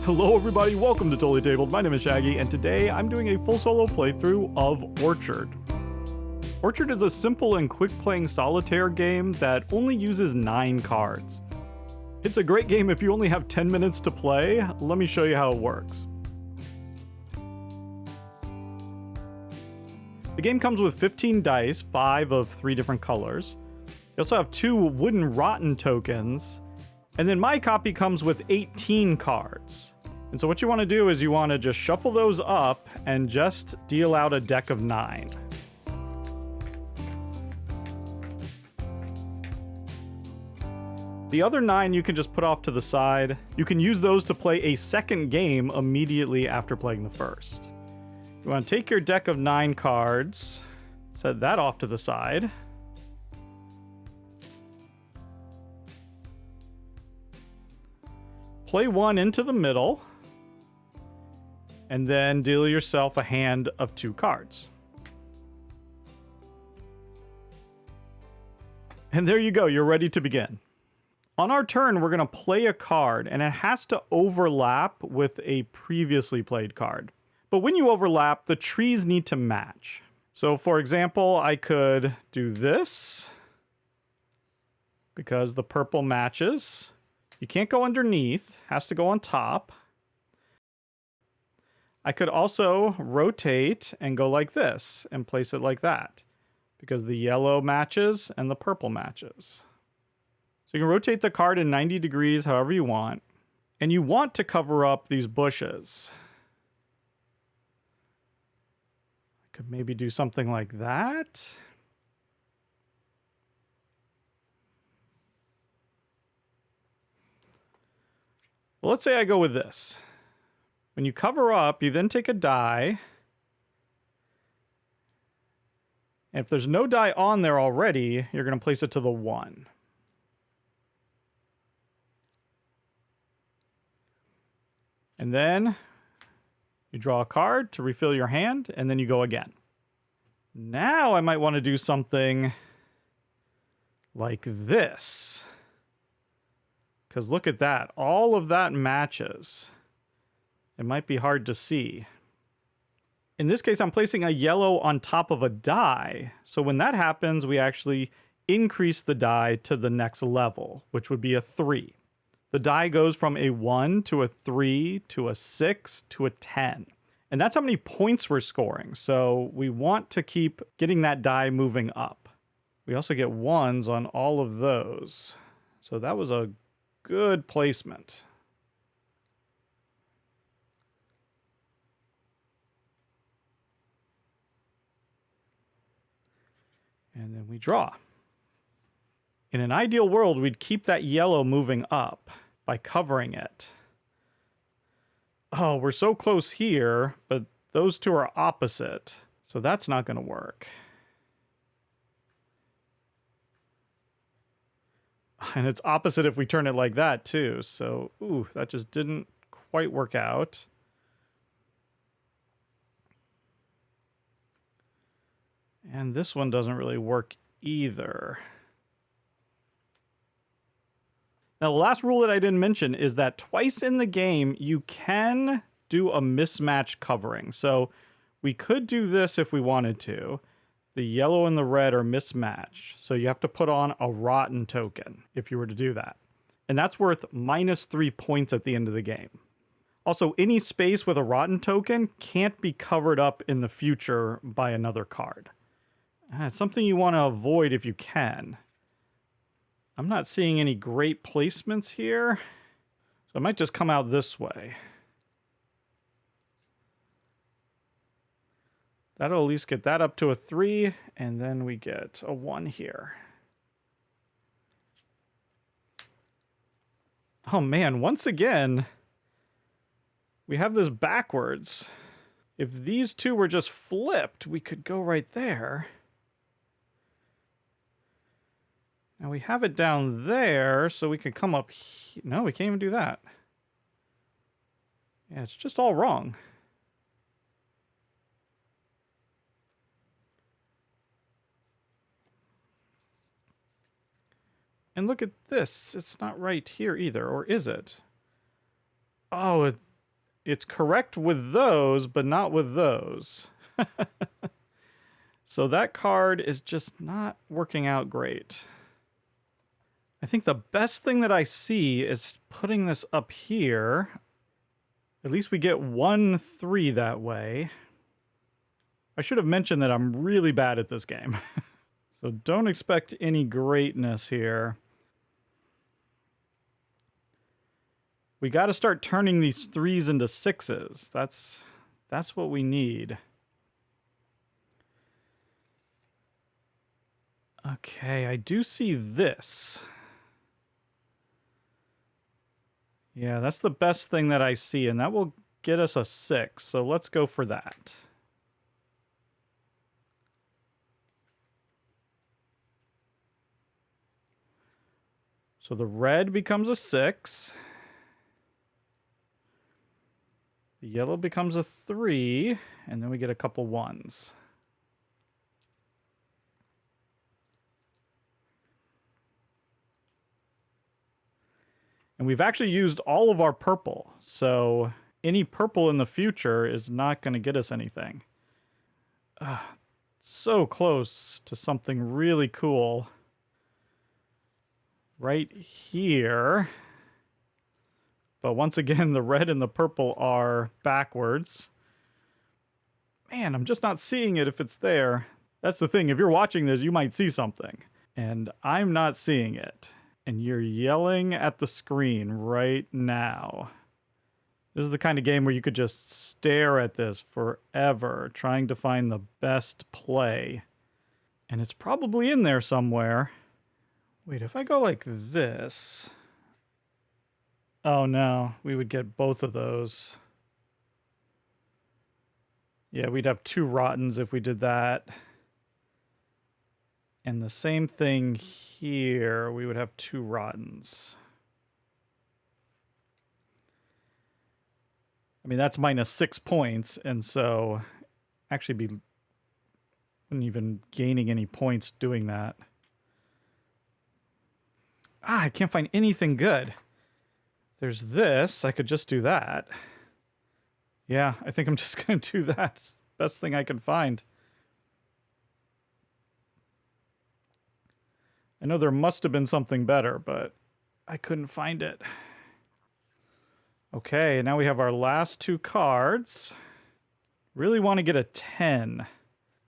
Hello everybody, welcome to Totally Tabled. My name is Shaggy, and today I'm doing a full solo playthrough of Orchard. Orchard is a simple and quick playing solitaire game that only uses 9 cards. It's a great game if you only have 10 minutes to play. Let me show you how it works. The game comes with 15 dice, 5 of 3 different colors. You also have 2 wooden rotten tokens, and then my copy comes with 18 cards. And so what you want to do is you want to just shuffle those up and just deal out a deck of 9. The other 9 you can just put off to the side. You can use those to play a second game immediately after playing the first. You want to take your deck of 9 cards, set that off to the side. Play 1 into the middle, and then deal yourself a hand of 2 cards. And there you go, you're ready to begin. On our turn, we're going to play a card, and it has to overlap with a previously played card. But when you overlap, the trees need to match. So for example, I could do this, because the purple matches. You can't go underneath, has to go on top. I could also rotate and go like this and place it like that because the yellow matches and the purple matches. So you can rotate the card in 90 degrees however you want. And you want to cover up these bushes. I could maybe do something like that. Well, let's say I go with this. When you cover up, you then take a die. And if there's no die on there already, you're going to place it to the 1. And then you draw a card to refill your hand, and then you go again. Now I might want to do something like this. Because look at that, all of that matches. It might be hard to see. In this case, I'm placing a yellow on top of a die. So when that happens, we actually increase the die to the next level, which would be a 3. The die goes from a 1 to a 3 to a 6 to a 10. And that's how many points we're scoring. So we want to keep getting that die moving up. We also get 1s on all of those. So that was a good placement. And then we draw. In an ideal world, we'd keep that yellow moving up by covering it. Oh, we're so close here, but those two are opposite. So that's not going to work. And it's opposite if we turn it like that, too. So, ooh, that just didn't quite work out. And this one doesn't really work either. Now, the last rule that I didn't mention is that twice in the game, you can do a mismatch covering. So we could do this if we wanted to. The yellow and the red are mismatched, so you have to put on a rotten token if you were to do that. And that's worth -3 points at the end of the game. Also, any space with a rotten token can't be covered up in the future by another card. It's something you want to avoid if you can. I'm not seeing any great placements here, so I might just come out this way. That'll at least get that up to a 3, and then we get a 1 here. Oh man, once again, we have this backwards. If these two were just flipped, we could go right there. Now we have it down there, so we could come up here. No, we can't even do that. Yeah, it's just all wrong. And look at this. It's not right here either, or is it? Oh, it's correct with those, but not with those. So that card is just not working out great. I think the best thing that I see is putting this up here. At least we get 1-3 that way. I should have mentioned that I'm really bad at this game. So don't expect any greatness here. We got to start turning these 3s into 6s. That's what we need. Okay, I do see this. Yeah, that's the best thing that I see, and that will get us a 6. So let's go for that. So the red becomes a 6. The yellow becomes a 3, and then we get a couple 1s. And we've actually used all of our purple, so any purple in the future is not going to get us anything. So close to something really cool. Right here. But once again, the red and the purple are backwards. Man, I'm just not seeing it if it's there. That's the thing. If you're watching this, you might see something. And I'm not seeing it. And you're yelling at the screen right now. This is the kind of game where you could just stare at this forever, trying to find the best play. And it's probably in there somewhere. Wait, if I go like this... Oh no, we would get both of those. Yeah, we'd have 2 rottens if we did that. And the same thing here, we would have 2 rottens. I mean, that's minus 6 points, and so actually wouldn't even gaining any points doing that. I can't find anything good. There's this. I could just do that. Yeah, I think I'm just going to do that. Best thing I can find. I know there must have been something better, but I couldn't find it. Okay, now we have our last 2 cards. Really want to get a 10.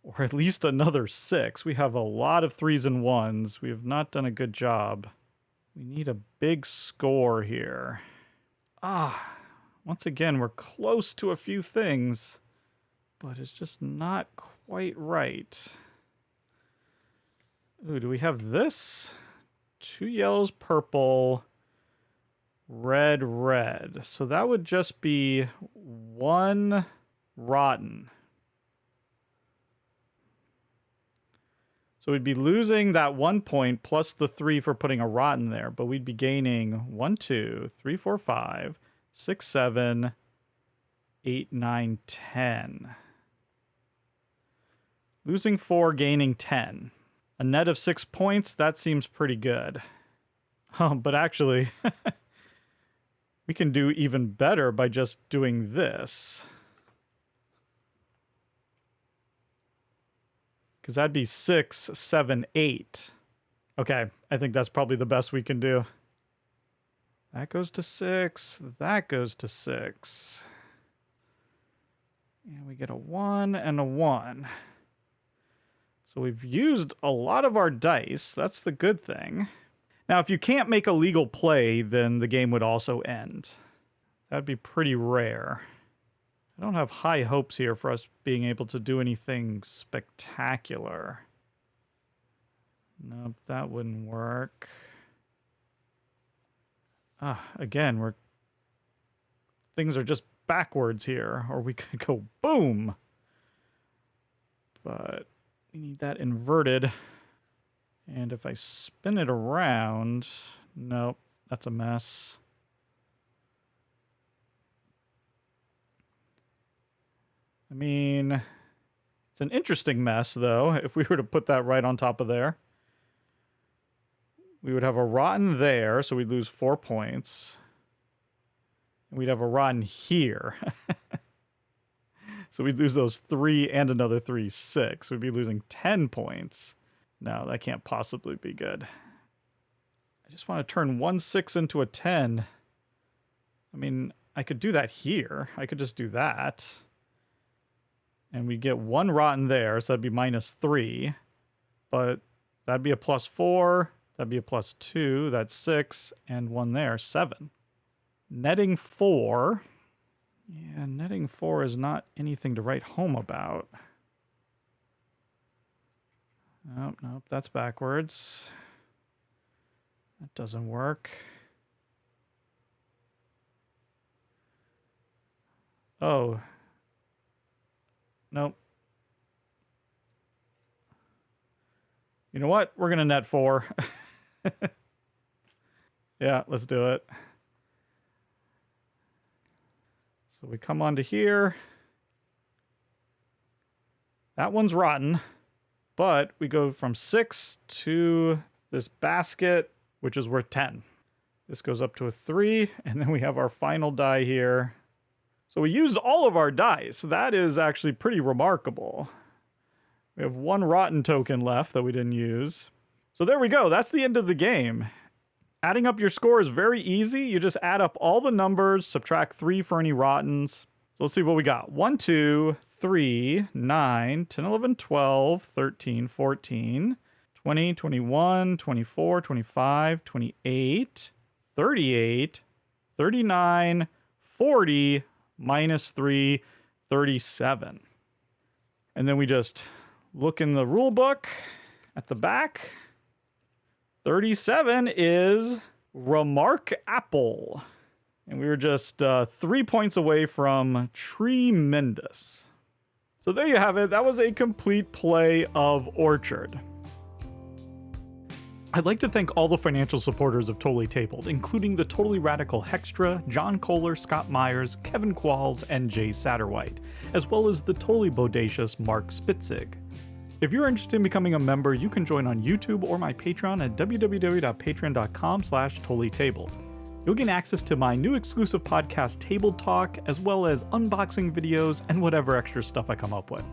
Or at least another 6. We have a lot of 3s and 1s. We have not done a good job. We need a big score here. Once again, we're close to a few things, but it's just not quite right. Ooh, do we have this? 2 yellows, purple, red, red. So that would just be 1 rotten. So we'd be losing that 1 point plus the 3 for putting a rotten there, but we'd be gaining 1, 2, 3, 4, 5, 6, 7, 8, 9, 10. Losing 4, gaining 10. A net of 6 points, that seems pretty good. But actually, we can do even better by just doing this. Because that'd be 6, 7, 8. Okay, I think that's probably the best we can do. That goes to 6. That goes to 6. And we get a 1 and a 1. So we've used a lot of our dice. That's the good thing. Now, if you can't make a legal play, then the game would also end. That'd be pretty rare. I don't have high hopes here for us being able to do anything spectacular. Nope, that wouldn't work. Again, things are just backwards here, or we could go boom. But we need that inverted. And if I spin it around, nope, that's a mess. I mean, it's an interesting mess, though, if we were to put that right on top of there. We would have a rotten there, so we'd lose 4 points. And we'd have a rotten here. So we'd lose those 3 and another 3, 6. We'd be losing 10 points. No, that can't possibly be good. I just want to turn 1 6 into a 10. I mean, I could do that here. I could just do that. And we get 1 rotten there, so that'd be -3. But that'd be a +4. That'd be a +2. That's 6. And 1 there, 7. Netting 4. Yeah, netting 4 is not anything to write home about. Nope, nope, that's backwards. That doesn't work. Oh. Nope. You know what? We're going to net 4. Yeah, let's do it. So we come onto here. That one's rotten. But we go from 6 to this basket, which is worth 10. This goes up to a 3, and then we have our final die here. So we used all of our dice. That is actually pretty remarkable. We have 1 rotten token left that we didn't use. So there we go. That's the end of the game. Adding up your score is very easy. You just add up all the numbers, subtract 3 for any rottens. So let's see what we got. 1, 2, 3, 9, 10, 11, 12, 13, 14, 20, 21, 24, 25, 28, 38, 39, 40, -3, 37. And then we just look in the rule book at the back. 37 is Remark Apple. And we were just 3 points away from Tremendous. So there you have it. That was a complete play of Orchard. I'd like to thank all the financial supporters of Totally Tabled, including the Totally Radical Hextra, John Kohler, Scott Myers, Kevin Qualls, and Jay Satterwhite, as well as the totally bodacious Mark Spitzig. If you're interested in becoming a member, you can join on YouTube or my Patreon at www.patreon.com/totallytabled. You'll gain access to my new exclusive podcast, Table Talk, as well as unboxing videos and whatever extra stuff I come up with.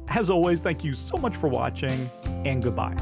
As always, thank you so much for watching, and goodbye.